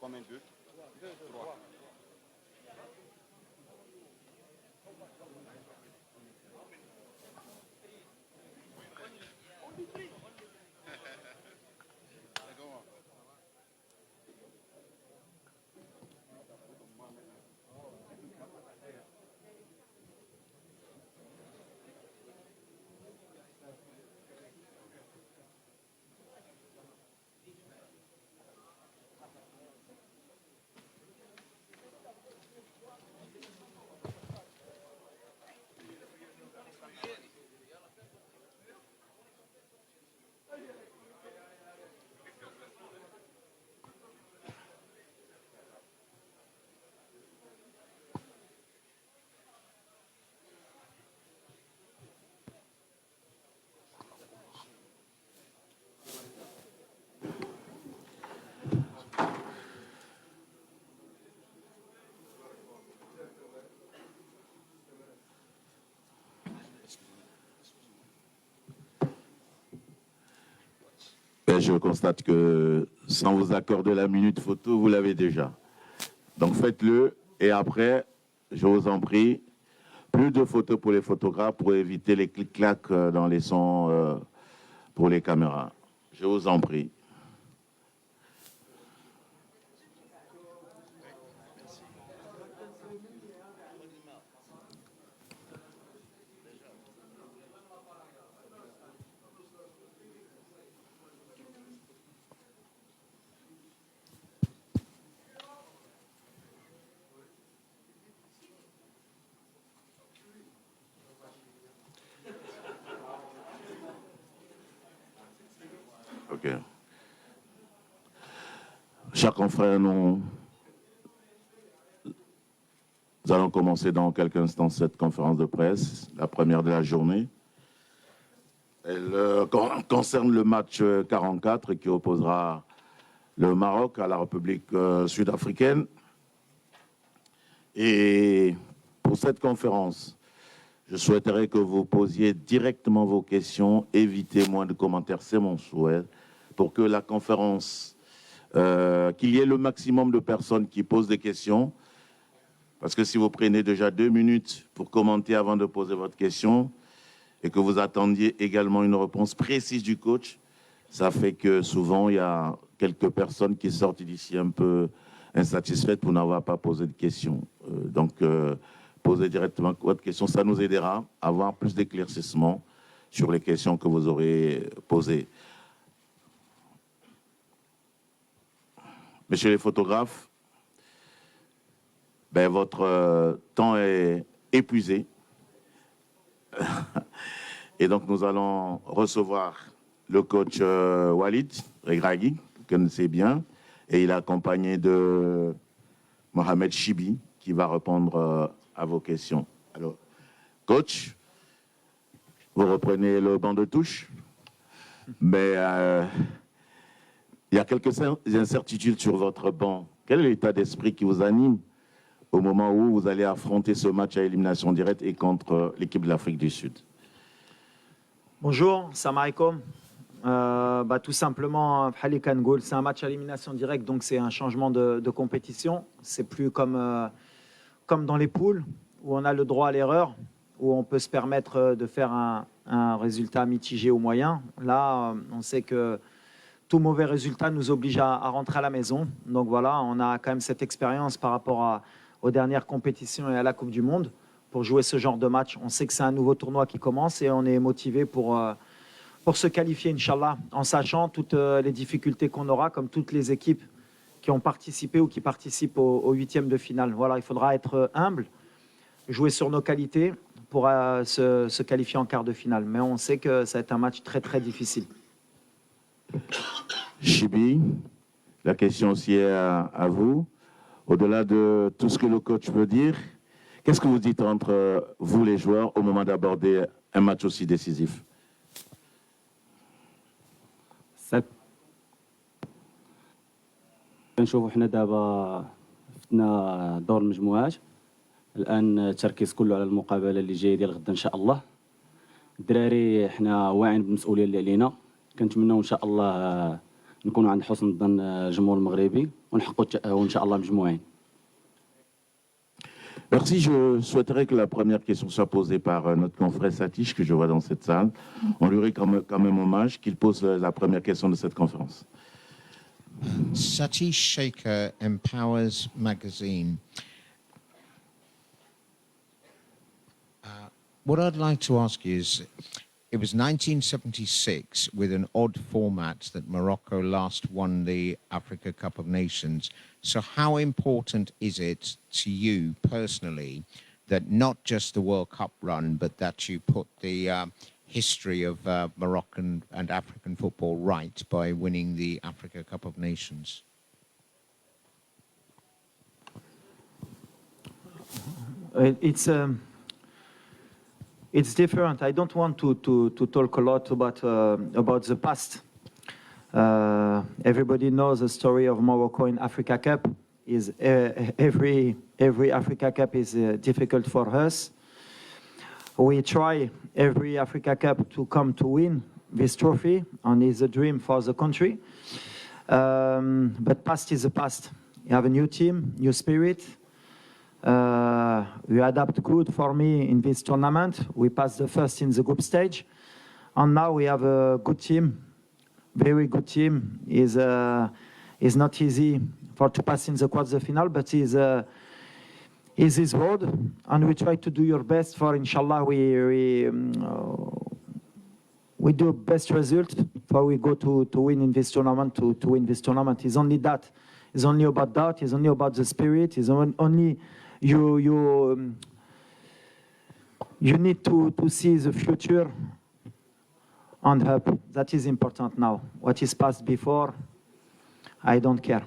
Combien? 2, 3. Je constate que sans vous accorder la minute photo, vous l'avez déjà. Donc faites-le et après, je vous en prie, plus de photos pour les photographes pour éviter les clics-clacs dans les sons pour les caméras. Je vous en prie. Ok. Chers confrères, nous allons commencer dans quelques instants cette conférence de presse, la première de la journée. Elle concerne le match 44 qui opposera le Maroc à la République sud-africaine. Et pour cette conférence, je souhaiterais que vous posiez directement vos questions, évitez moins de commentaires, c'est mon souhait, pour que la conférence, qu'il y ait le maximum de personnes qui posent des questions, parce que si vous prenez déjà 2 minutes pour commenter avant de poser votre question, et que vous attendiez également une réponse précise du coach, ça fait que souvent il y a quelques personnes qui sortent d'ici un peu insatisfaites pour n'avoir pas posé de questions. Posez directement votre question, ça nous aidera à avoir plus d'éclaircissement sur les questions que vous aurez posées. Messieurs les photographes, votre temps est épuisé. Et donc nous allons recevoir le coach Walid Regragui, que vous connaissez bien, et il est accompagné de Mohamed Chibi, qui va répondre à vos questions. Alors, coach, vous reprenez le banc de touche, mais il y a quelques incertitudes sur votre banc. Quel est l'état d'esprit qui vous anime au moment où vous allez affronter ce match à élimination directe et contre l'équipe de l'Afrique du Sud? Bonjour, salam alaikum. Tout simplement, c'est un match à élimination directe, donc c'est un changement de compétition. C'est plus comme dans les poules, où on a le droit à l'erreur, où on peut se permettre de faire un résultat mitigé ou moyen. Là, on sait que tout mauvais résultat nous oblige à rentrer à la maison. Donc voilà, on a quand même cette expérience par rapport aux dernières compétitions et à la Coupe du Monde pour jouer ce genre de match. On sait que c'est un nouveau tournoi qui commence et on est motivé pour se qualifier, Inch'Allah, en sachant toutes les difficultés qu'on aura, comme toutes les équipes qui ont participé ou qui participent au 8e de finale. Voilà, il faudra être humble, jouer sur nos qualités pour se qualifier en quart de finale. Mais on sait que ça va être un match très, très difficile. Chibi, la question aussi est à vous. Au-delà de tout ce que le coach peut dire, qu'est-ce que vous dites entre vous, les joueurs, au moment d'aborder un match aussi décisif? نشوفوا حنا دابا فتنا دور المجموعات. الان التركيز كله على المقابله اللي جايه ديال غدا ان شاء الله. الدراري حنا واعيين بالمسؤوليه اللي علينا، كنتمناو ان شاء الله نكونوا عند حسن ظن الجمهور المغربي ونحققوا التأهل ان شاء الله مجموعين. Merci. Je souhaiterais que la première question soit posée par notre confrère Satish, que je vois dans cette salle. On lui rend quand même hommage qu'il pose la première question de cette conférence. Satish Shaker, Empowers Magazine. What I'd like to ask you is, it was 1976 with an odd format that Morocco last won the Africa Cup of Nations. So how important is it to you personally that not just the World Cup run, but that you put the history of Moroccan and African football right by winning the Africa Cup of Nations? It's different. I don't want to talk a lot about the past. Everybody knows the story of Morocco in Africa Cup. Every Africa Cup is difficult for us. We try every Africa Cup to come to win this trophy, and it's a dream for the country. But past is the past. You have a new team, new spirit. We adapt good for me in this tournament. We passed the first in the group stage, and now we have a good team, very good team. Is not easy to pass in the quarter-final, but is his road, and we try to do your best for. Inshallah, we do best result for we go to win in this tournament. To win this tournament is only that. It's only about that. It's only about the spirit. It's only. You need to see the future and help. That is important now. What is past before, I don't care.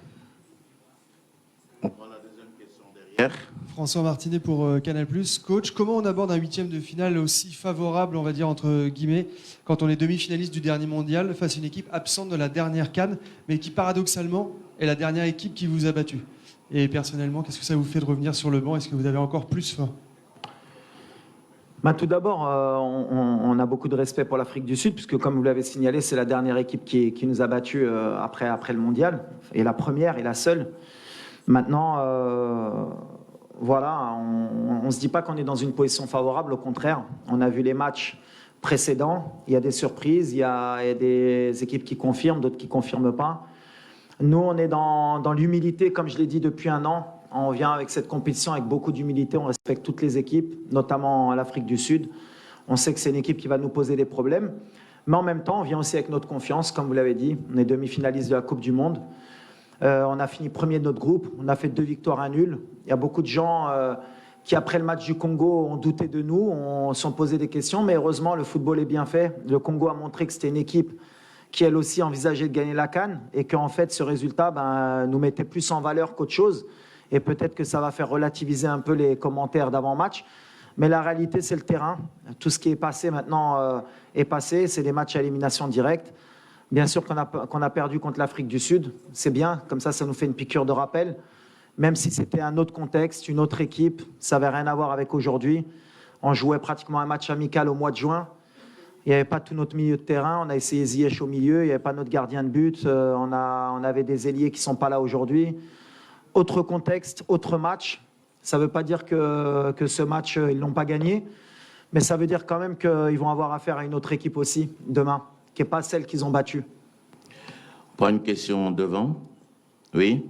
On prend la deuxième question derrière. François Martinet pour Canal+. Coach, comment on aborde un huitième de finale aussi favorable, on va dire entre guillemets, quand on est demi-finaliste du dernier mondial face à une équipe absente de la dernière CAN, mais qui paradoxalement est la dernière équipe qui vous a battu? Et personnellement, qu'est-ce que ça vous fait de revenir sur le banc? Est-ce que vous avez encore plus faim? Tout d'abord, on a beaucoup de respect pour l'Afrique du Sud, puisque comme vous l'avez signalé, c'est la dernière équipe qui nous a battus après le mondial, et la première et la seule. Maintenant, voilà, on ne se dit pas qu'on est dans une position favorable, au contraire. On a vu les matchs précédents, il y a des surprises, il y a des équipes qui confirment, d'autres qui ne confirment pas. Nous, on est dans l'humilité, comme je l'ai dit depuis un an. On vient avec cette compétition avec beaucoup d'humilité. On respecte toutes les équipes, notamment l'Afrique du Sud. On sait que c'est une équipe qui va nous poser des problèmes. Mais en même temps, on vient aussi avec notre confiance, comme vous l'avez dit. On est demi-finaliste de la Coupe du Monde. On a fini premier de notre groupe. On a fait 2 victoires, 1 nul. Il y a beaucoup de gens qui, après le match du Congo, ont douté de nous, ont se sont posé des questions. Mais heureusement, le football est bien fait. Le Congo a montré que c'était une équipe qui elle aussi envisageait de gagner la CAN et qu'en fait ce résultat nous mettait plus en valeur qu'autre chose, et peut-être que ça va faire relativiser un peu les commentaires d'avant-match, mais la réalité c'est le terrain. Tout ce qui est passé maintenant est passé, c'est des matchs à élimination directe. Bien sûr qu'on a perdu contre l'Afrique du Sud, c'est bien, comme ça nous fait une piqûre de rappel, même si c'était un autre contexte, une autre équipe, ça n'avait rien à voir avec aujourd'hui. On jouait pratiquement un match amical au mois de juin. Il n'y avait pas tout notre milieu de terrain. On a essayé Ziyech au milieu. Il n'y avait pas notre gardien de but. On avait des ailiers qui ne sont pas là aujourd'hui. Autre contexte, autre match. Ça ne veut pas dire que ce match, ils ne l'ont pas gagné. Mais ça veut dire quand même qu'ils vont avoir affaire à une autre équipe aussi, demain, qui n'est pas celle qu'ils ont battue. On prend une question devant. Oui.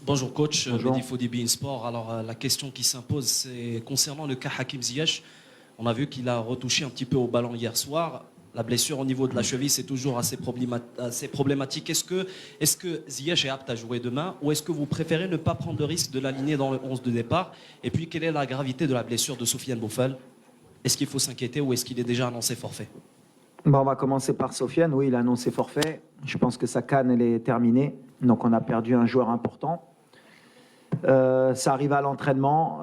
Bonjour coach, Bonjour. Mehdi Fodibi Sport. Alors la question qui s'impose, c'est concernant le cas Hakim Ziyech. On a vu qu'il a retouché un petit peu au ballon hier soir. La blessure au niveau de la cheville, c'est toujours assez problématique. Est-ce que Ziyech est apte à jouer demain, ou est-ce que vous préférez ne pas prendre de risque de l'aligner dans le 11 de départ? Et puis, quelle est la gravité de la blessure de Soufiane Boufal? Est-ce qu'il faut s'inquiéter ou est-ce qu'il est déjà annoncé forfait? On va commencer par Sofiane. Oui, il a annoncé forfait. Je pense que sa CAN, elle est terminée. Donc, on a perdu un joueur important. Ça arrive à l'entraînement,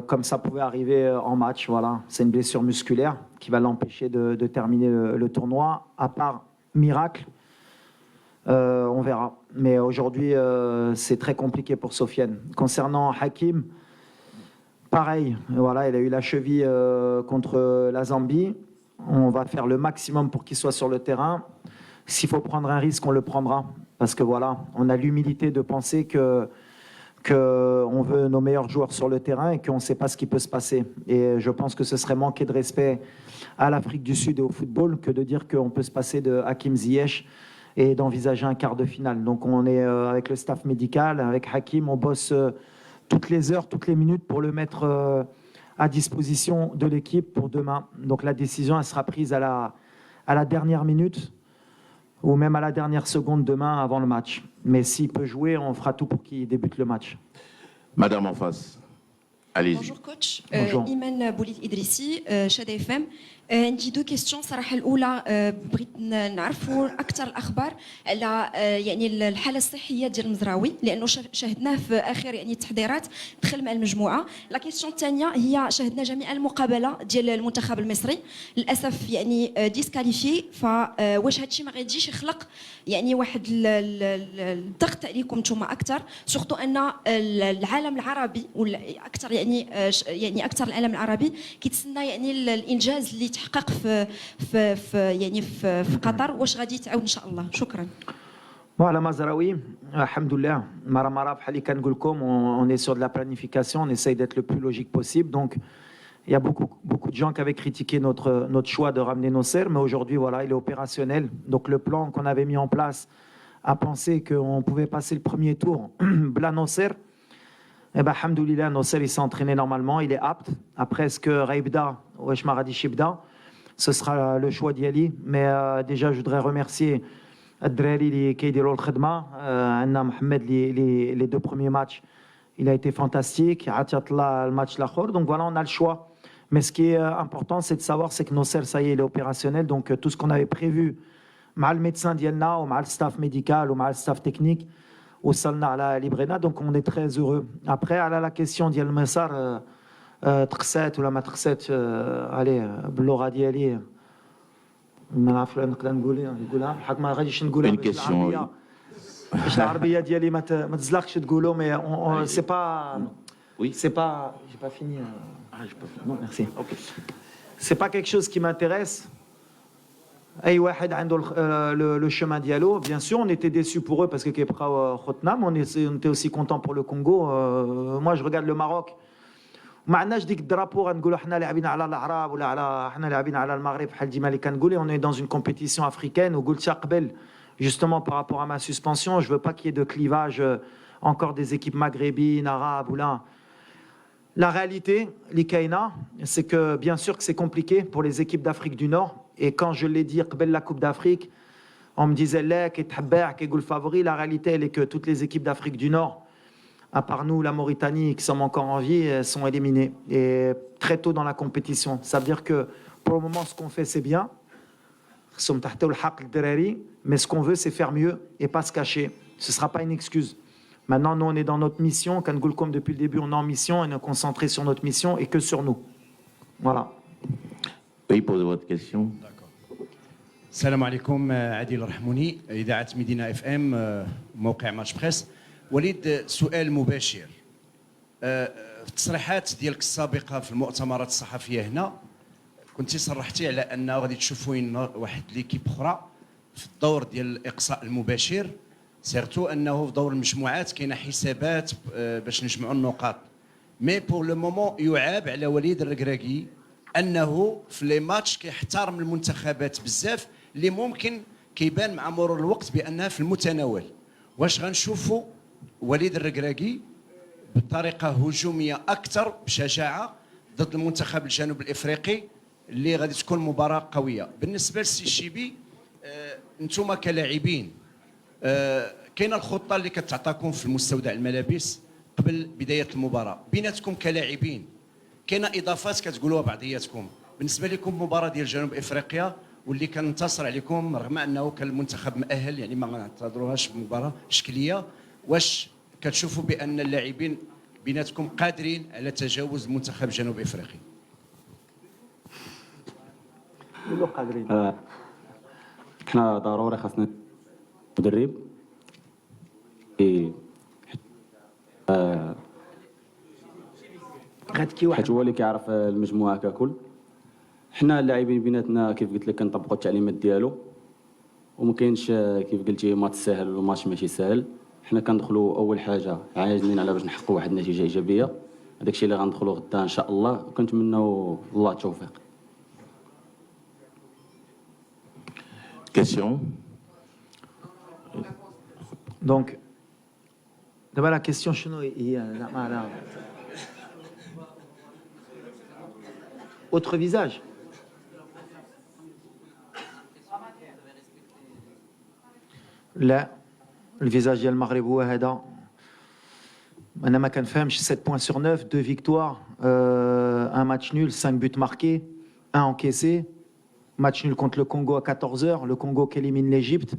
comme ça pouvait arriver en match. Voilà. C'est une blessure musculaire qui va l'empêcher de terminer le tournoi. À part miracle, on verra. Mais aujourd'hui, c'est très compliqué pour Sofiane. Concernant Hakim, Pareil, voilà, il a eu la cheville contre la Zambie. On va faire le maximum pour qu'il soit sur le terrain. S'il faut prendre un risque, on le prendra. Parce que voilà, on a l'humilité de penser que on veut nos meilleurs joueurs sur le terrain et qu'on ne sait pas ce qui peut se passer. Et je pense que ce serait manquer de respect à l'Afrique du Sud et au football que de dire qu'on peut se passer de Hakim Ziyech et d'envisager un quart de finale. Donc on est avec le staff médical, avec Hakim, on bosse toutes les heures, toutes les minutes pour le mettre à disposition de l'équipe pour demain. Donc la décision, elle sera prise à la dernière minute ou même à la dernière seconde demain avant le match. Mais s'il peut jouer, on fera tout pour qu'il débute le match. Madame en face, allez-y. Bonjour coach, Bonjour. إيمان بوليد إدريسي شادي اف ام. عندي دو كيستيون صراحه. الاولى بغيت نعرفوا اكثر الاخبار على يعني الحاله الصحيه ديال المزراوي لانه شاهدناه في اخر يعني التحضيرات دخل مع المجموعه. لا كيستيون الثانيه هي شاهدنا جميع المقابله ديال المنتخب المصري للاسف يعني ديسكاليفي. فواش هادشي ما غاديش يخلق يعني واحد الضغط عليكم نتوما اكثر سورتو ان العالم العربي ولا اكثر يعني اكثر العالم العربي كيتسنى يعني الانجاز اللي تحقق في قطر. واش غادي يتعاود ان شاء الله؟ شكرا. Voilà, Mazraoui, alhamdoulilah, Maramara, Halikan Gulkom, on est sur de la planification, on essaye d'être le plus logique possible. Donc, il y a beaucoup de gens qui avaient critiqué notre choix de ramener Nosser, mais aujourd'hui, voilà, il est opérationnel. Donc, le plan qu'on avait mis en place à penser qu'on pouvait passer le premier tour, Bla Nosser, eh ben, alhamdoulilah, Nosser, il s'est entraîné normalement, il est apte. Après, est-ce que Raibda ou Eshmaradi Shibda, ce sera le choix d'Yali. Mais déjà, je voudrais remercier Adrali qui dit l'Khedma, Anna Mohamed, les deux premiers matchs, il a été fantastique. Atiatla, le match Lahore. Donc voilà, on a le choix. Mais ce qui est important, c'est de savoir, c'est que Nosser, ça y est, il est opérationnel. Donc tout ce qu'on avait prévu, mal le médecin d'Yelna, ou mal le staff médical, ou mal le staff technique, au Salna, à la Librena. Donc on est très heureux. Après, à la question d'Yel Messar, تخسات ولا ما تخسات عليه باللغه ديالي ما نعرف نقدر نقولها الحق ما غاديش نقولها بالعربيه باش العربيه ديالي ما تزلقش تقولوا مي سي با Oui. c'est pas j'ai pas fini non merci c'est pas quelque chose qui m'intéresse. اي واحد عنده le chemin dialogue. Bien sûr, on était déçus pour eux parce que كيبقاو خوتنا, on était aussi content pour le Congo. Moi je regarde le Maroc, ما عندناش ديك الدرابو غنقولوا حنا لاعبين على العرب ولا على حنا لاعبين على المغرب بحال ديما اللي كنقول. On est dans une compétition africaine وقلتها قبل justement par rapport à ma suspension, je veux pas qu'il y ait de clivage encore des équipes maghrébines, arabes ou là. La réalité, l'Ikaina, c'est que bien sûr que c'est compliqué pour les équipes d'Afrique du Nord. Et quand je l'ai dit قبل la Coupe d'Afrique, on me disait là qui تحبع qui goal favori. La réalité, elle est que toutes les équipes d'Afrique du Nord, à part nous, la Mauritanie, qui sommes encore en vie, sont éliminés. Et très tôt dans la compétition. Ça veut dire que pour le moment, ce qu'on fait, c'est bien. Mais ce qu'on veut, c'est faire mieux et pas se cacher. Ce ne sera pas une excuse. Maintenant, nous, on est dans notre mission. Quand Goulkom, depuis le début, on est en mission et on est concentré sur notre mission et que sur nous. Voilà. Oui, posez votre question. السلام عليكم. عادل الرحموني، إذاعة مدينة اف ام، موقع ماتش بريس. وليد، سؤال مباشر. في التصريحات ديالك السابقه في المؤتمرات الصحفيه هنا كنتي صرحتي على ان غادي تشوفوا واحد ليكيب اخرى في الدور ديال الاقصاء المباشر، سيرتو انه في دور المجموعات كاينه حسابات باش نجمعوا النقاط. مي بور لو مومون يعاب على وليد الركراكي انه في لي ماتش كيحترم المنتخبات بزاف اللي ممكن كيبان مع مرور الوقت بانها في المتناول. واش غنشوفوا وليد الركراكي بطريقه هجوميه اكثر بشجاعه ضد المنتخب الجنوب الافريقي اللي غادي تكون مباراه قويه؟ بالنسبه للسي شيبي، انتم كلاعبين كاينه الخطه اللي كتعطاكم في المستودع الملابس قبل بدايه المباراه بيناتكم كلاعبين، كاينه اضافات كتقولوها بعضياتكم. بالنسبه لكم مباراه ديال جنوب افريقيا واللي كننتصر عليكم رغم انه كان المنتخب مؤهل، يعني ما غنعتبروهاش بمباراه شكليه، واش كتشوفوا بان اللاعبين بيناتكم قادرين على تجاوز منتخب جنوب افريقيا؟ احنا ضروري خاصنا مدرب غاد كي واحد حيت هو اللي كيعرف المجموعه ككل. حنا اللاعبين بيناتنا كيف قلت لك كنطبقوا التعليمات ديالو، وما كاينش كيف قلتي ماتش ساهل ولا ماتش ماشي ساهل. حنا كندخلوا اول حاجه عاجزين على باش نحققوا واحد النتيجه ايجابيه، هذاك الشيء اللي غندخلوا غدا ان شاء الله، وكنتمنوا الله التوفيق. Question. Donc, d'abord la question شنو هي؟ لا ما لا. Autre visage. لا الفيزاج ديال المغرب هو هذا. انا ما كنفهمش 7 points sur 9, 2 victoires, un match nul, 5 buts marqués, 1 encaissé. Match nul contre le Congo à 14h, le Congo qui élimine l'Égypte.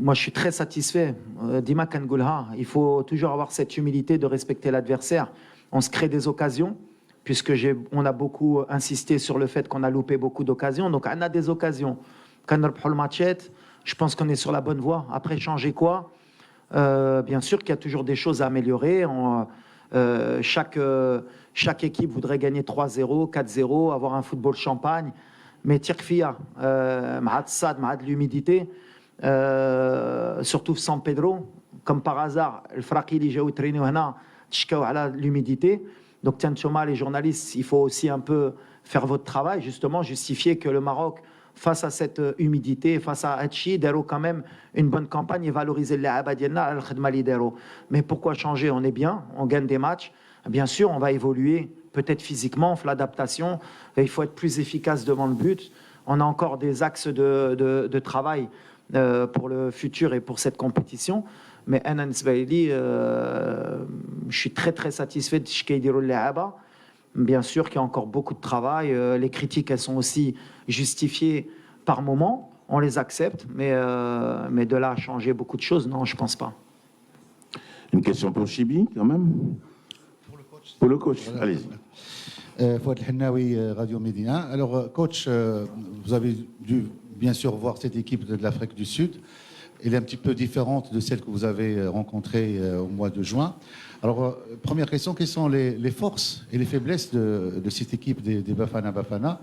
Moi, je suis très satisfait. Dima Kangoulha, il faut toujours avoir cette humilité de respecter l'adversaire. On se crée des occasions, puisque on a beaucoup insisté sur le fait qu'on a loupé beaucoup d'occasions. Donc, on a des occasions. Quand on le matchette, je pense qu'on est sur la bonne voie. Après, changer quoi? Bien sûr qu'il y a toujours des choses à améliorer. Chaque équipe voudrait gagner 3-0, 4-0, avoir un football champagne. Mais Tirkfia, de l'humidité, surtout San Pedro, comme par hasard, le Fraki, les gens traînent l'humidité. Donc, tiens, les journalistes, il faut aussi un peu faire votre travail, justement, justifier que le Maroc, face à cette humidité, face à Hachi, Dero quand même une bonne campagne et valoriser les Abadienna al-Khadma. Mais pourquoi changer? On est bien, on gagne des matchs. Bien sûr, on va évoluer, peut-être physiquement, l'adaptation. Il faut être plus efficace devant le but. On a encore des axes de travail pour le futur et pour cette compétition. Mais Anan Sbaili, je suis très très satisfait de ce qu'il dit Léaba. Bien sûr qu'il y a encore beaucoup de travail. Les critiques, elles sont aussi justifiées par moment. On les accepte, mais de là à changer beaucoup de choses, non, je ne pense pas. Une question pour Chibi, quand même. Pour le coach, voilà. Allez-y. Fouad Hennaoui, Radio Médina. Alors, coach, vous avez dû bien sûr voir cette équipe de l'Afrique du Sud. Elle est un petit peu différente de celle que vous avez rencontrée au mois de juin. Alors, première question, quelles sont les forces et les faiblesses de cette équipe des Bafana Bafana?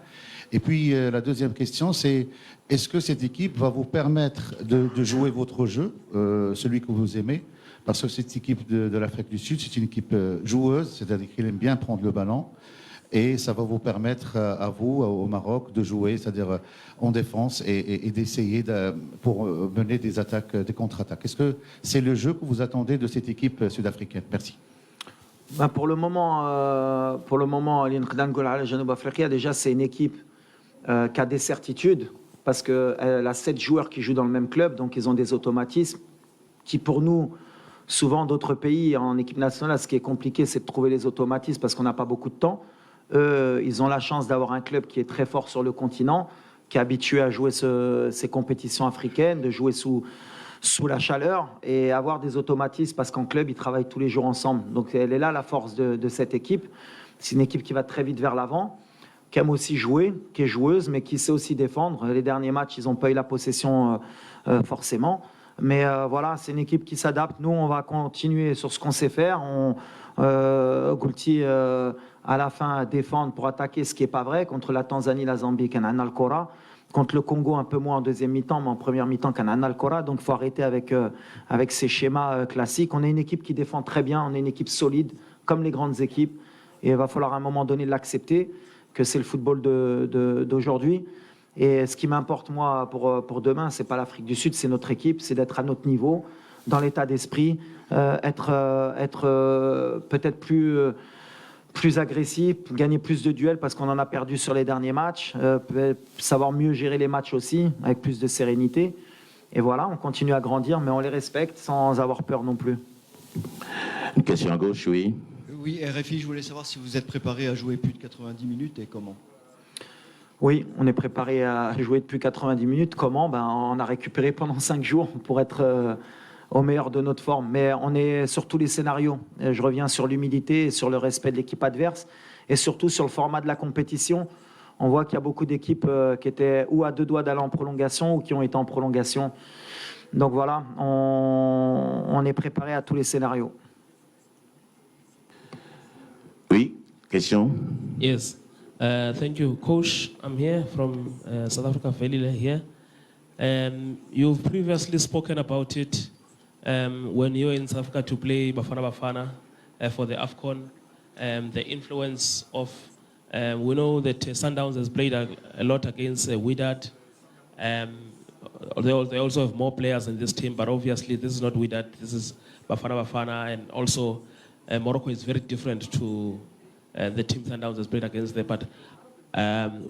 Et puis, la deuxième question, c'est est-ce que cette équipe va vous permettre de jouer votre jeu, celui que vous aimez? Parce que cette équipe de l'Afrique du Sud, c'est une équipe joueuse, c'est-à-dire qu'elle aime bien prendre le ballon. Et ça va vous permettre à vous, au Maroc, de jouer, c'est-à-dire en défense et d'essayer pour mener des attaques, des contre-attaques. Est-ce que c'est le jeu que vous attendez de cette équipe sud-africaine? Merci. Ben pour le moment, déjà c'est une équipe qui a des certitudes parce qu'elle a 7 joueurs qui jouent dans le même club, donc ils ont des automatismes qui pour nous, souvent d'autres pays en équipe nationale, ce qui est compliqué, c'est de trouver les automatismes parce qu'on n'a pas beaucoup de temps. Ils ont la chance d'avoir un club qui est très fort sur le continent, qui est habitué à jouer ces compétitions africaines, de jouer sous la chaleur et avoir des automatismes parce qu'en club, ils travaillent tous les jours ensemble. Donc elle est là la force de cette équipe. C'est une équipe qui va très vite vers l'avant, qui aime aussi jouer, qui est joueuse, mais qui sait aussi défendre. Les derniers matchs, ils n'ont pas eu la possession forcément. Mais voilà, c'est une équipe qui s'adapte. Nous, on va continuer sur ce qu'on sait faire. Goulti, à la fin, défendre pour attaquer, ce qui n'est pas vrai. Contre la Tanzanie, la Zambie, Kanana Al-Kora. Contre le Congo, un peu moins en deuxième mi-temps, mais en première mi-temps, Kanana Al-Kora. Donc, il faut arrêter avec ces schémas classiques. On est une équipe qui défend très bien. On est une équipe solide, comme les grandes équipes. Et il va falloir à un moment donné l'accepter, que c'est le football d'aujourd'hui. Et ce qui m'importe, moi, pour demain, ce n'est pas l'Afrique du Sud, c'est notre équipe, c'est d'être à notre niveau, dans l'état d'esprit, être peut-être plus agressif, gagner plus de duels parce qu'on en a perdu sur les derniers matchs, savoir mieux gérer les matchs aussi, avec plus de sérénité. Et voilà, on continue à grandir, mais on les respecte sans avoir peur non plus. Une question à gauche, oui. Oui, RFI, je voulais savoir si vous êtes préparé à jouer plus de 90 minutes et comment. Oui, on est préparé à jouer depuis 90 minutes. Comment? On a récupéré pendant 5 jours pour être au meilleur de notre forme. Mais on est sur tous les scénarios. Je reviens sur l'humilité, sur le respect de l'équipe adverse et surtout sur le format de la compétition. On voit qu'il y a beaucoup d'équipes qui étaient ou à 2 doigts d'aller en prolongation ou qui ont été en prolongation. Donc voilà, on est préparé à tous les scénarios. Question? Yes. Thank you, Coach. I'm here from South Africa, Felila here. You've previously spoken about it when you were in South Africa to play Bafana Bafana for the AFCON. The influence of, we know that Sundowns has played a lot against Wydad. They also have more players in this team, but obviously this is not Wydad, this is Bafana Bafana, and also Morocco is very different to the team Sundowns has played against them. But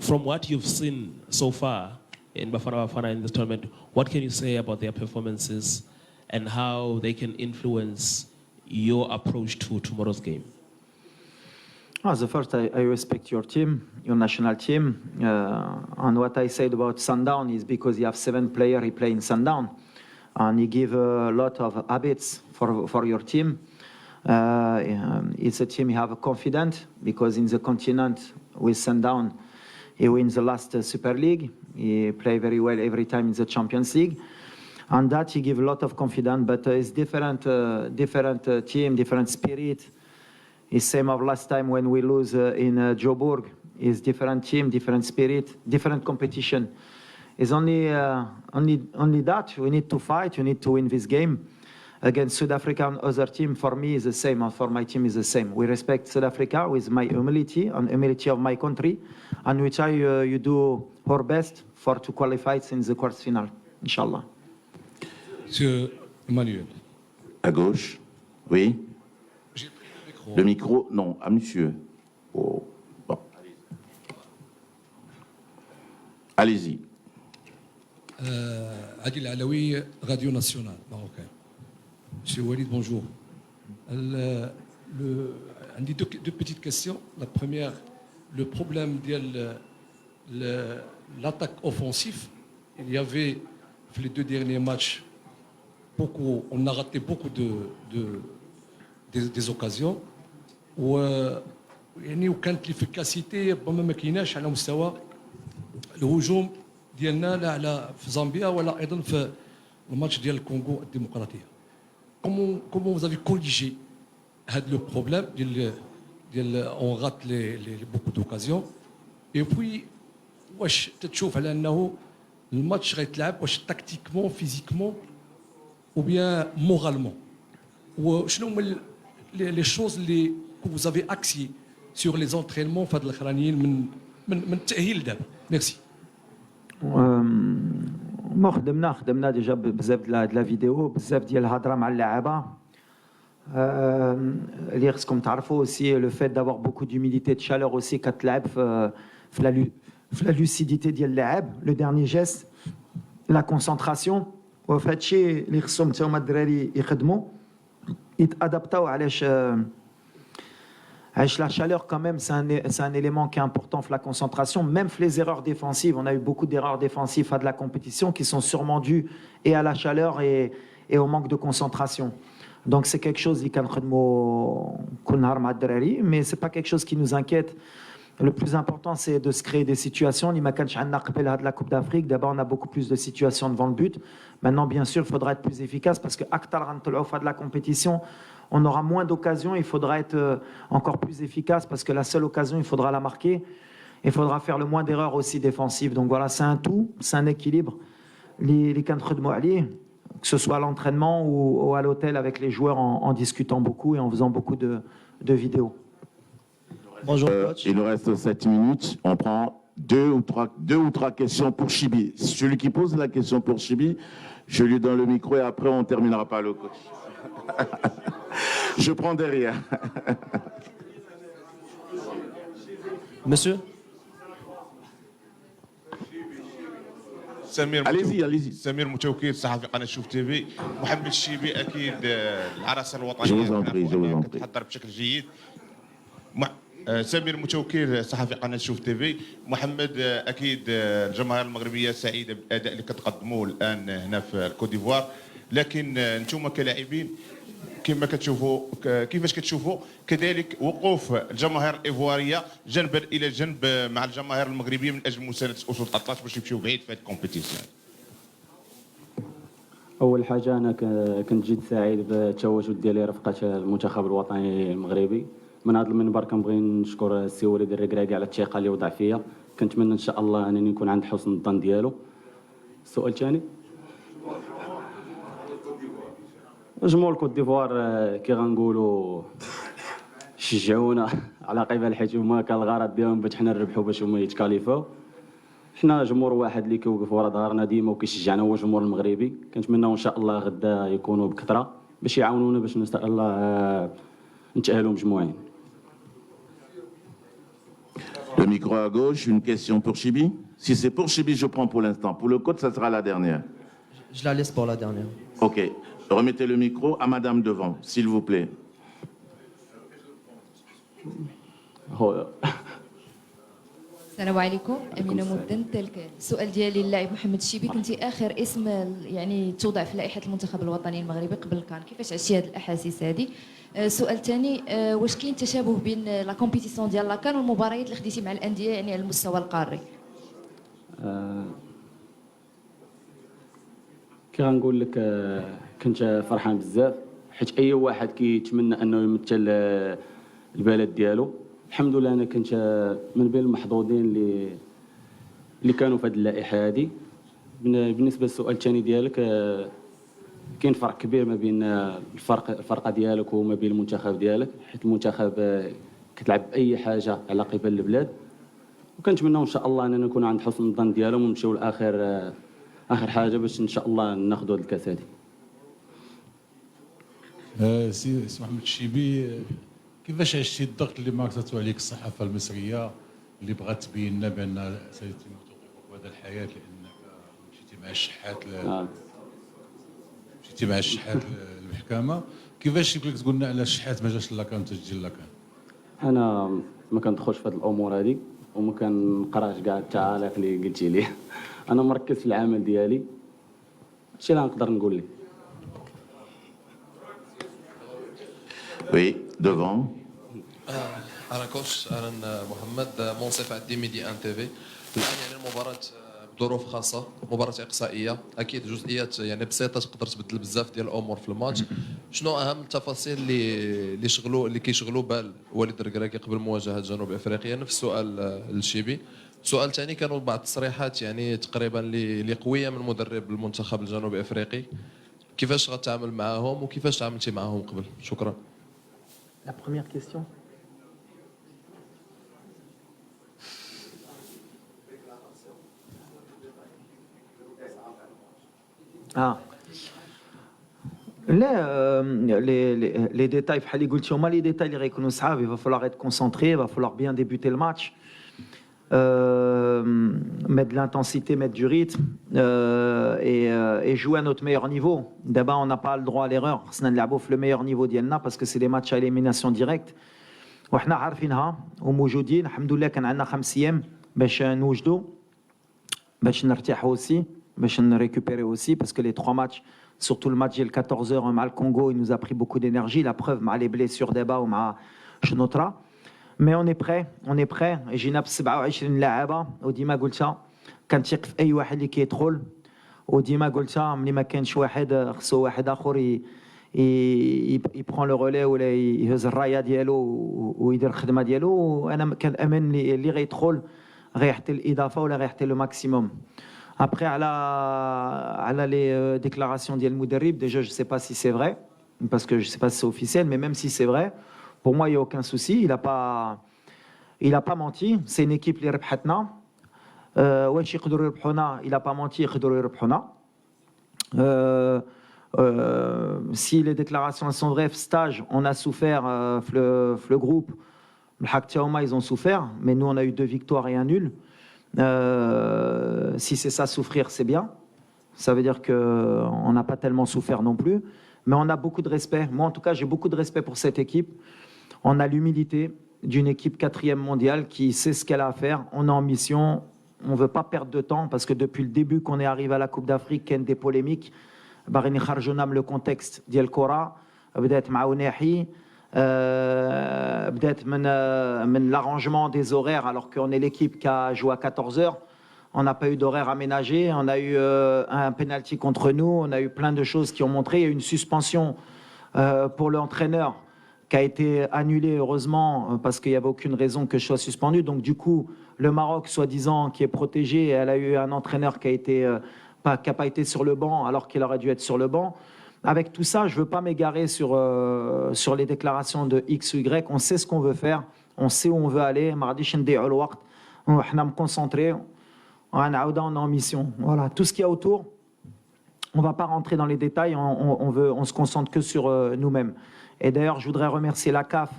from what you've seen so far in Bafana Bafana in this tournament, what can you say about their performances and how they can influence your approach to tomorrow's game? The first, I respect your team, your national team. And what I said about Sundown is because you have 7 players he play in Sundown, and he give a lot of habits for your team. It's a team you have confidence because in the continent with Sundown, he wins the last Super League. He play very well every time in the Champions League. And that he give a lot of confidence, but it's different team, different spirit. It's same of last time when we lose in Joburg. It's different team, different spirit, different competition. It's only that we need to fight. We need to win this game against South Africa and other team. For me, is the same, and for my team is the same. We respect South Africa with my humility and humility of my country, and we try you do our best to qualify in the quarter final, inshallah. Monsieur Emmanuel. À gauche, oui. Le micro, non, à monsieur. Oh. Bon. Allez-y. Adil Alaoui, Radio Nationale, marocain. Monsieur Walid, bonjour. J'ai deux petites questions. La première, le problème de l'attaque offensive. Il y avait, les 2 derniers matchs, on a raté beaucoup des occasions. يعني وكانت الافكاسيتي ربما ما كايناش على مستوى الهجوم ديالنا لا على في زامبيا ولا ايضا في الماتش ديال الكونغو الديمقراطيه. Comment vous avez corrigé هذا لو بروبليم ديال اون رات beaucoup d'occasions et puis واش تتشوف على انه الماتش غيتلعب واش تاكتيكمون فيزيكمون ou bien moralement وشنو هما les choses que vous avez axées sur les entraînements في هاد الاخرانيين من التاهيل دابا. ميرسي. خدمنا ديجا بزاف د لا فيديو، بزاف ديال الهضره مع اللاعبه. اللي خصكم تعرفوا aussi le fait d'avoir beaucoup d'humidité de chaleur aussi كتلعب في la lucidité ديال اللاعب، le dernier geste، la concentration. وفي هادشي اللي خصهم حتى هما الدراري يخدموا يتادابتاو علاش la chaleur quand même c'est un élément qui est important pour la concentration, même les erreurs défensives. On a eu beaucoup d'erreurs défensives à de la compétition qui sont sûrement dues et à la chaleur et au manque de concentration. Donc c'est quelque chose qui mais c'est pas quelque chose qui nous inquiète. Le plus important c'est de se créer des situations. De la Coupe d'Afrique, d'abord on a beaucoup plus de situations devant le but. Maintenant bien sûr il faudra être plus efficace parce que de la compétition on aura moins d'occasions, il faudra être encore plus efficace parce que la seule occasion, il faudra la marquer. Il faudra faire le moins d'erreurs aussi défensives. Donc voilà, c'est un tout, c'est un équilibre. Que ce soit à l'entraînement ou à l'hôtel avec les joueurs en discutant beaucoup et en faisant beaucoup de vidéos. Bonjour coach. Il nous reste 7 minutes. On prend deux ou trois questions pour Chibi. Celui qui pose la question pour Chibi, je lui donne le micro et après on terminera par le coach. Je prends derrière. Monsieur. allez-y. سمير متوكل صحفي قناه شوف تي في. محمد الشيبي اكيد العرصه الوطنيه تتحضر بشكل جيد. سمير متوكل صحفي قناه شوف تي في. محمد اكيد الجماهير المغربيه سعيده بالاداء اللي كتقدموه الان هنا في الكوت ديفوار، لكن انتم كلاعبين كيفاش كتشوفوا كذلك وقوف الجماهير الايفواريه جنبا الى جنب مع الجماهير المغربيه من اجل مسانده اسود الاطلس باش يمشيو بعيد في هذه الكومبيتيسيون؟ اول حاجه انا كنت جد سعيد بالتواجد ديالي رفقه المنتخب الوطني المغربي، من هذا المنبر كنبغي نشكر السي وليد الركراكي على الثقه اللي وضع فيا. كنتمنى ان شاء الله انني نكون عند حسن الظن ديالو. السؤال الثاني جمهور الكوت ديفوار كي غنقولوا شجعونا على قبل حيت هما كان الغرض ديالهم باش حنا نربحوا باش هما يتكاليفاو. حنا جمهور واحد اللي كيوقف ورا ظهرنا ديما وكيشجعنا هو الجمهور المغربي. كنتمناو ان شاء الله غدا يكونوا بكثره باش يعاونونا باش ان شاء الله نتأهلوا مجموعين. Le micro à gauche, une question pour Chibi. Si c'est pour Chibi, je prends pour l'instant. Pour le coach, ça sera la dernière. Je la laisse pour la dernière. Ok. Remettez le micro à madame devant, s'il vous plaît. السلام عليكم. أمينة مدن تلك. السؤال ديالي للاعب محمد الشيبي، كنتي آخر اسم يعني توضع في لائحة المنتخب الوطني المغربي قبل كان، كيفاش عشتي هذه الأحاسيس هذه؟ السؤال الثاني، واش كاين تشابه بين لا كومبيتيسيون ديال لاكان والمباريات اللي خديتي مع الأندية يعني على المستوى القاري؟ كي غنقول لك كنت فرحان بزاف حيت اي واحد كيتمنى انه يمثل البلد ديالو. الحمد لله انا كنت من بين المحظوظين اللي كانوا في هذه اللائحه هذه. بالنسبه للسؤال الثاني ديالك، كاين فرق كبير ما بين الفرقه ديالك وما بين المنتخب ديالك، حيت المنتخب كتلعب اي حاجه على قبل البلاد. وكنتمنى ان شاء الله اننا نكون عند حسن الظن ديالهم ونمشيو لاخر حاجه باش ان شاء الله ناخذوا هذه الكاس هذه. سي محمد الشيبي، كيفاش عشتي الضغط اللي مارستو عليك الصحافه المصريه اللي بغات تبين لنا بان سيتم توقيفك هذا الحياه لانك مشيتي مع الشحات مشيتي مع الشحات للمحكمه؟ كيفاش يمكن لك تقول لنا على الشحات ما جاش لاكان تسجيل لاكان؟ انا ما كندخلش في هذه الامور هذه وما كنقراش كاع التعاليق اللي قلتي لي. انا مركز في العمل ديالي، هادشي اللي نقدر نقول لك. Oui, devant. أنا كوتش، أنا محمد منصف عندي ميدي ان تي في. الآن يعني المباراة بظروف خاصة، مباراة إقصائية، أكيد جزئيات يعني بسيطة تقدر تبدل بزاف ديال الأمور في الماتش. شنو أهم التفاصيل اللي كيشغلوا بال وليد الركراكي قبل مواجهة جنوب أفريقيا؟ نفس السؤال للشيبي. السؤال الثاني، كانوا بعض التصريحات يعني تقريبا اللي قوية من مدرب المنتخب الجنوبي أفريقي، كيفاش غتعامل معاهم وكيفاش تعاملتي معاهم قبل؟ شكرا. La première question. Ah. Les détails, les détails, il va falloir être concentré, il va falloir bien débuter le match, mettre de l'intensité, mettre du rythme et jouer à notre meilleur niveau. D'abord, on n'a pas le droit à l'erreur. On a le meilleur niveau d'Yelna parce que c'est des matchs à élimination directe. وحنا عارفينها وموجودين الحمد لله. كان عندنا 5 ايام باش نوجدوا، باش نرتاحوا aussi, باش نريكوبيري aussi parce que les 3 matchs, surtout le match de 14h مع الكونغو, il nous a pris beaucoup d'énergie. La preuve مع les blessures d'Eba ومع شنوطرا. Mais on est prêt. جينا ب 27 لاعبه وديما قلتها كنثق في اي واحد اللي كيدخل، وديما قلتها ملي ما كانش واحد خصو واحد اخر يبرون لو رولي ولا يهز الرايه ديالو ويدير الخدمه ديالو. وانا كنامن اللي غيدخل غيحطي الاضافه ولا غيحطي لو ماكسيموم. Après, à les déclarations d'El Mouderib, déjà, je ne sais pas si c'est vrai, parce que je ne sais pas si c'est officiel, mais même si c'est vrai, pour moi, il n'y a aucun souci. Il n'a pas menti. C'est une équipe qui ربحتنا. واش يقدروا يربحونا؟ Il n'a pas menti, يقدروا يربحونا. Si les déclarations sont vraies, stage, on a souffert, le groupe, le Haktiaoma, ils ont souffert, mais nous, on a eu 2 victoires et 1 nul. Si c'est ça, souffrir, c'est bien. Ça veut dire qu'on n'a pas tellement souffert non plus. Mais on a beaucoup de respect. Moi, en tout cas, j'ai beaucoup de respect pour cette équipe. On a l'humilité d'une équipe 4e mondiale qui sait ce qu'elle a à faire. On est en mission. On ne veut pas perdre de temps parce que depuis le début qu'on est arrivé à la Coupe d'Afrique, il y a des polémiques. Barini Kharjounam, le contexte d'El Kora, peut-être Maounehi, peut-être l'arrangement des horaires, alors qu'on est l'équipe qui a joué à 14h. On n'a pas eu d'horaire aménagé. On a eu un penalty contre nous. On a eu plein de choses qui ont montré. Il y a eu une suspension pour l'entraîneur qui a été annulée heureusement parce qu'il n'y avait aucune raison que je sois suspendu. Donc du coup, le Maroc, soi-disant, qui est protégé, elle a eu un entraîneur qui n'a pas été sur le banc alors qu'il aurait dû être sur le banc. Avec tout ça, je ne veux pas m'égarer sur les déclarations de X ou Y. On sait ce qu'on veut faire, on sait où on veut aller. On est concentré, on est en mission. Voilà, tout ce qu'il y a autour, on ne va pas rentrer dans les détails, on se concentre que sur nous-mêmes. Et d'ailleurs, je voudrais remercier la CAF,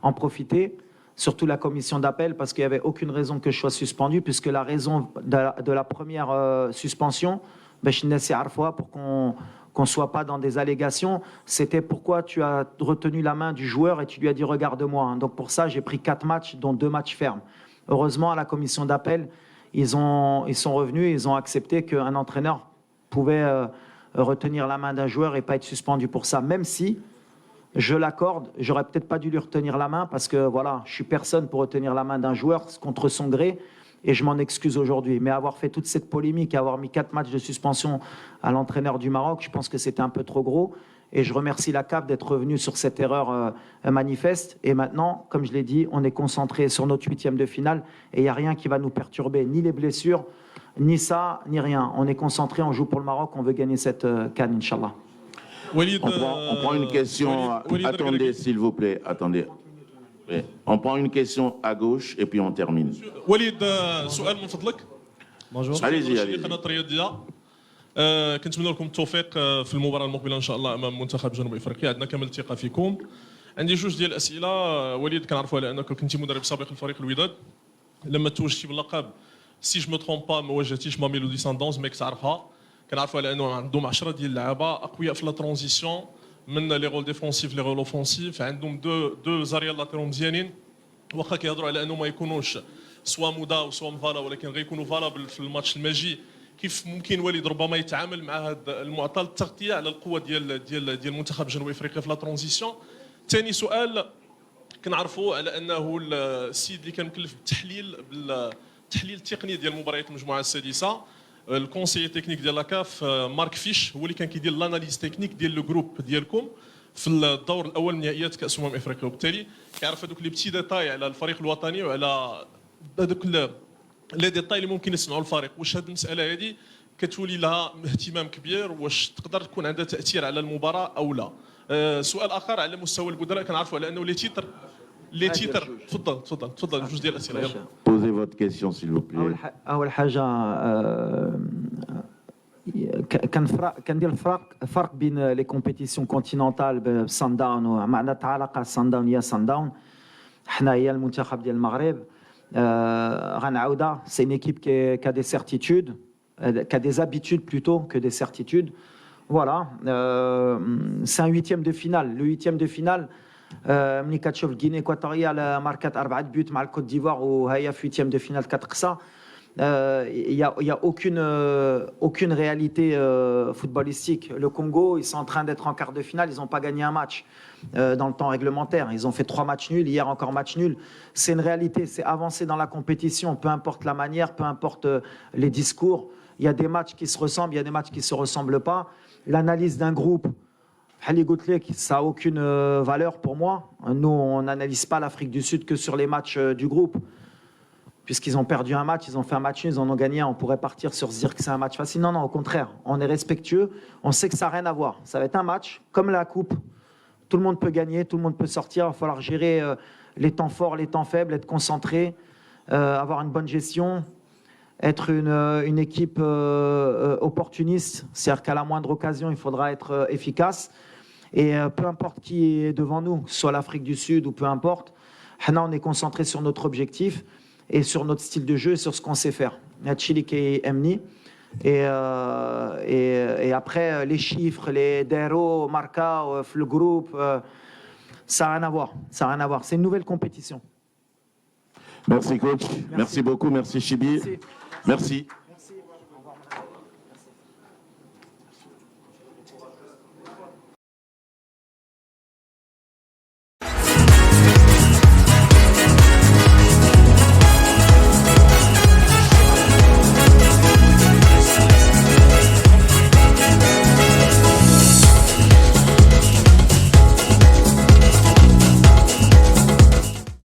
en profiter, surtout la commission d'appel, parce qu'il n'y avait aucune raison que je sois suspendu, puisque la raison de la première suspension, pour qu'on ne soit pas dans des allégations, c'était pourquoi tu as retenu la main du joueur et tu lui as dit regarde-moi. Donc pour ça, j'ai pris 4 matchs, dont 2 matchs fermes. Heureusement, à la commission d'appel, ils sont revenus et ils ont accepté qu'un entraîneur pouvait retenir la main d'un joueur et pas être suspendu pour ça, même si, je l'accorde, j'aurais peut-être pas dû lui retenir la main parce que voilà, je suis personne pour retenir la main d'un joueur contre son gré et je m'en excuse aujourd'hui. Mais avoir fait toute cette polémique, avoir mis 4 matchs de suspension à l'entraîneur du Maroc, je pense que c'était un peu trop gros. Et je remercie la CAF d'être revenu sur cette erreur manifeste. Et maintenant, comme je l'ai dit, on est concentré sur notre 8e de finale et il n'y a rien qui va nous perturber, ni les blessures, ni ça, ni rien. On est concentré, on joue pour le Maroc, on veut gagner cette CAN, Inch'Allah. On prend une question. Attendez, s'il vous plaît. Attendez. On prend une question à gauche et puis on termine. وليد سؤال من فضلك. Bonjour. Allez-y. قناة الرياضية. كنتمنى لكم التوفيق في المباراة المقبلة إن شاء الله أمام منتخب جنوب إفريقيا. عندنا كامل الثقة فيكم. عندي جوج ديال الأسئلة. وليد كنعرفوا على أنك كنتي مدرب سابق لفريق الوداد. لما توجتي باللقب سي جو مو ترومب با ما واجهتيش ماميلودي ساندونز ميك تعرفها. كنعرفوا على انه عندهم 10 ديال اللعابه اقوياء في لا ترانزيسيون من لي رول ديفونسيف لي رول اوفونسيف عندهم دو زاريال لاتيرو مزيانين واخا كيهضروا على انه ما يكونوش سوا مودا او سوا مفالا ولكن غيكونوا فالابل في الماتش الماجي كيف ممكن وليد ربما يتعامل مع هذا المعطى التغطيه على القوه ديال منتخب جنوب افريقيا في لا ترانزيسيون. ثاني سؤال كنعرفوا على انه السيد اللي كان مكلف بالتحليل التقني ديال مباريات المجموعه السادسه الكونسيي تكنيك ديال لاكاف مارك فيش هو اللي كان كيدير لاناليز تكنيك ديال لو جروب ديالكم في الدور الاول من نهائيات كاس افريقيا وبالتالي كيعرف هذوك لي بتي ديتاي على الفريق الوطني وعلى هذوك لي ديتاي اللي ممكن يصنعوا الفريق. واش هذه المساله هذه كتولي لها اهتمام كبير واش تقدر تكون عندها تاثير على المباراه او لا؟ سؤال اخر على مستوى البدلاء كنعرفوا على انه لي تيتر تفضل جوج ديال الاسئله يلا. Posez votre question s'il vous plaît. أول حاجة كندير الفرق بين لي كومبيتيسيون كونتينونتال بسان داون ومعناتها علاقة سان داون هي سان داون. حنا هي المنتخب ديال المغرب غنعاودها سي une équipe qui a des certitudes, qui a des habitudes plutôt que des certitudes. Voilà, c'est un 8e de finale. Le 8e de finale ملي كتشوف الغيني اكواتوريال ماركات 4 بيوت مع الكوت ديفوار وهي في 8e de finale كتقصى. Il y a aucune réalité footballistique. Le Congo, ils sont en train d'être en quart de finale, ils n'ont pas gagné un match dans le temps réglementaire. Ils ont fait 3 matchs nuls, hier encore match nul. C'est une réalité, c'est avancer dans la compétition, peu importe la manière, peu importe les discours. Il y a des matchs qui se ressemblent, il y a des matchs qui ne se ressemblent pas. L'analyse d'un groupe, ça n'a aucune valeur pour moi. Nous, on n'analyse pas l'Afrique du Sud que sur les matchs du groupe. Puisqu'ils ont perdu un match, ils ont fait un match nul, ils en ont gagné un. On pourrait partir sur se dire que c'est un match facile. Non, non, au contraire. On est respectueux. On sait que ça n'a rien à voir. Ça va être un match comme la Coupe. Tout le monde peut gagner, tout le monde peut sortir. Il va falloir gérer les temps forts, les temps faibles, être concentré, avoir une bonne gestion, être une équipe opportuniste. C'est-à-dire qu'à la moindre occasion, il faudra être efficace. Et peu importe qui est devant nous, soit l'Afrique du Sud ou peu importe, on est concentré sur notre objectif et sur notre style de jeu et sur ce qu'on sait faire. Et après, les chiffres, les déros, marca, le groupe, ça n'a rien à voir. Ça n'a rien à voir. C'est une nouvelle compétition. Merci coach. Merci beaucoup. Merci Chibi. Merci.